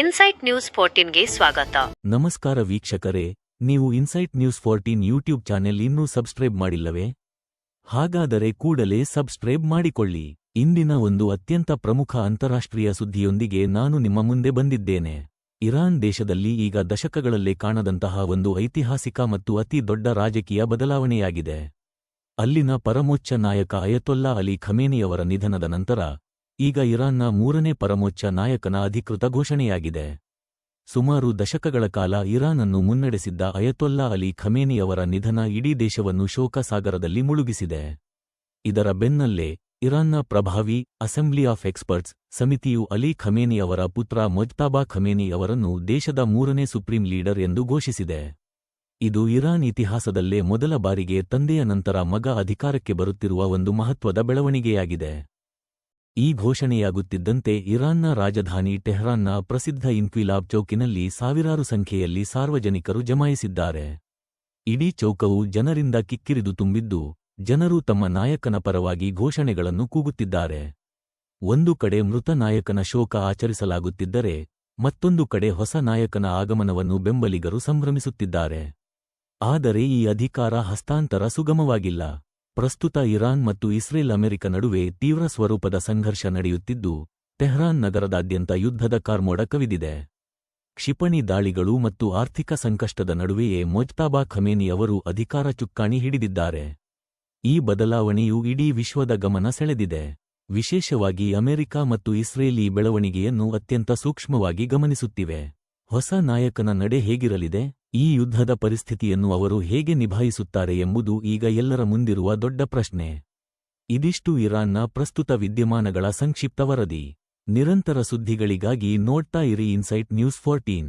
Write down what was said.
Insight news 14ಗೆ ಸ್ವಾಗತ. ನಮಸ್ಕಾರ ವೀಕ್ಷಕರೇ, ನೀವು ಇನ್ಸೈಟ್ ನ್ಯೂಸ್ 14 ಯೂಟ್ಯೂಬ್ ಚಾನೆಲ್ ಇನ್ನೂ ಸಬ್ಸ್ಕ್ರೈಬ್ ಮಾಡಿಲ್ಲವೇ? ಹಾಗಾದರೆ ಕೂಡಲೇ ಸಬ್ಸ್ಕ್ರೈಬ್ ಮಾಡಿಕೊಳ್ಳಿ. ಇಂದಿನ ಒಂದು ಅತ್ಯಂತ ಪ್ರಮುಖ ಅಂತಾರಾಷ್ಟ್ರೀಯ ಸುದ್ದಿಯೊಂದಿಗೆ ನಾನು ನಿಮ್ಮ ಮುಂದೆ ಬಂದಿದ್ದೇನೆ. ಇರಾನ್ ದೇಶದಲ್ಲಿ ಈಗ ದಶಕಗಳಲ್ಲೇ ಕಾಣದಂತಹ ಒಂದು ಐತಿಹಾಸಿಕ ಮತ್ತು ಅತಿ ದೊಡ್ಡ ರಾಜಕೀಯ ಬದಲಾವಣೆಯಾಗಿದೆ. ಅಲ್ಲಿನ ಪರಮೋಚ್ಚ ನಾಯಕ ಅಯತೊಲ್ಲಾ ಅಲಿ ಖಮೇನಿಯವರ ನಿಧನದ ನಂತರ ಈಗ ಇರಾನ್ನ ಮೂರನೇ ಪರಮೋಚ್ಚ ನಾಯಕನ ಅಧಿಕೃತ ಘೋಷಣೆಯಾಗಿದೆ. ಸುಮಾರು ದಶಕಗಳ ಕಾಲ ಇರಾನನ್ನು ಮುನ್ನಡೆಸಿದ್ದ ಅಯತೊಲ್ಲಾ ಅಲಿ ಖಮೇನಿಯವರ ನಿಧನ ಇಡೀ ದೇಶವನ್ನು ಶೋಕ ಸಾಗರದಲ್ಲಿ ಮುಳುಗಿಸಿದೆ. ಇದರ ಬೆನ್ನಲ್ಲೇ ಇರಾನ್ನ ಪ್ರಭಾವಿ ಅಸೆಂಬ್ಲಿ ಆಫ್ ಎಕ್ಸ್ಪರ್ಟ್ಸ್ ಸಮಿತಿಯು ಅಲಿ ಖಮೇನಿಯವರ ಪುತ್ರ ಮೊಜ್ತಾಬಾ ಖಮೇನಿ ಅವರನ್ನು ದೇಶದ ಮೂರನೇ ಸುಪ್ರೀಂ ಲೀಡರ್ ಎಂದು ಘೋಷಿಸಿದೆ. ಇದು ಇರಾನ್ ಇತಿಹಾಸದಲ್ಲೇ ಮೊದಲ ಬಾರಿಗೆ ತಂದೆಯ ನಂತರ ಮಗ ಅಧಿಕಾರಕ್ಕೆ ಬರುತ್ತಿರುವ ಒಂದು ಮಹತ್ವದ ಬೆಳವಣಿಗೆಯಾಗಿದೆ. ಈ ಘೋಷಣೆಯಾಗುತ್ತಿದ್ದಂತೆ ಇರಾನ್ನ ರಾಜಧಾನಿ ಟೆಹರಾನ್ನ ಪ್ರಸಿದ್ಧ ಇನ್ಕ್ವಿಲಾಬ್ ಚೌಕಿನಲ್ಲಿ ಸಾವಿರಾರು ಸಂಖ್ಯೆಯಲ್ಲಿ ಸಾರ್ವಜನಿಕರು ಜಮಾಯಿಸಿದ್ದಾರೆ. ಇಡೀ ಚೌಕವು ಜನರಿಂದ ಕಿಕ್ಕಿರಿದು ತುಂಬಿದ್ದು, ಜನರು ತಮ್ಮ ನಾಯಕನ ಪರವಾಗಿ ಘೋಷಣೆಗಳನ್ನು ಕೂಗುತ್ತಿದ್ದಾರೆ. ಒಂದು ಕಡೆ ಮೃತ ನಾಯಕನ ಶೋಕ ಆಚರಿಸಲಾಗುತ್ತಿದ್ದರೆ, ಮತ್ತೊಂದು ಕಡೆ ಹೊಸ ನಾಯಕನ ಆಗಮನವನ್ನು ಬೆಂಬಲಿಗರು ಸಂಭ್ರಮಿಸುತ್ತಿದ್ದಾರೆ. ಆದರೆ ಈ ಅಧಿಕಾರ ಹಸ್ತಾಂತರ ಸುಗಮವಾಗಿಲ್ಲ. ಪ್ರಸ್ತುತ ಇರಾನ್ ಮತ್ತು ಇಸ್ರೇಲ್ ಅಮೆರಿಕ ನಡುವೆ ತೀವ್ರ ಸ್ವರೂಪದ ಸಂಘರ್ಷ ನಡೆಯುತ್ತಿದ್ದು, ಟೆಹರಾನ್ ನಗರದಾದ್ಯಂತ ಯುದ್ಧದ ಕಾರ್ಮೋಡ ಕವಿದಿದೆ. ಕ್ಷಿಪಣಿ ದಾಳಿಗಳು ಮತ್ತು ಆರ್ಥಿಕ ಸಂಕಷ್ಟದ ನಡುವೆಯೇ ಮೊಜ್ತಾಬಾ ಖಮೇನಿ ಅವರು ಅಧಿಕಾರ ಚುಕ್ಕಾಣಿ ಹಿಡಿದಿದ್ದಾರೆ. ಈ ಬದಲಾವಣೆಯು ಇಡೀ ವಿಶ್ವದ ಗಮನ ಸೆಳೆದಿದೆ. ವಿಶೇಷವಾಗಿ ಅಮೆರಿಕ ಮತ್ತು ಇಸ್ರೇಲ್ ಈ ಬೆಳವಣಿಗೆಯನ್ನು ಅತ್ಯಂತ ಸೂಕ್ಷ್ಮವಾಗಿ ಗಮನಿಸುತ್ತಿವೆ. ಹೊಸ ನಾಯಕನ ನಡೆ ಹೇಗಿರಲಿದೆ? ಈ ಯುದ್ಧದ ಪರಿಸ್ಥಿತಿಯನ್ನು ಅವರು ಹೇಗೆ ನಿಭಾಯಿಸುತ್ತಾರೆ ಎಂಬುದು ಈಗ ಎಲ್ಲರ ಮುಂದಿರುವ ದೊಡ್ಡ ಪ್ರಶ್ನೆ. ಇದಿಷ್ಟು ಇರಾನ್ನ ಪ್ರಸ್ತುತ ವಿದ್ಯಮಾನಗಳ ಸಂಕ್ಷಿಪ್ತ ವರದಿ. ನಿರಂತರ ಸುದ್ದಿಗಳಿಗಾಗಿ ನೋಡ್ತಾ ಇರಿ ಇನ್ಸೈಟ್ ನ್ಯೂಸ್ 14.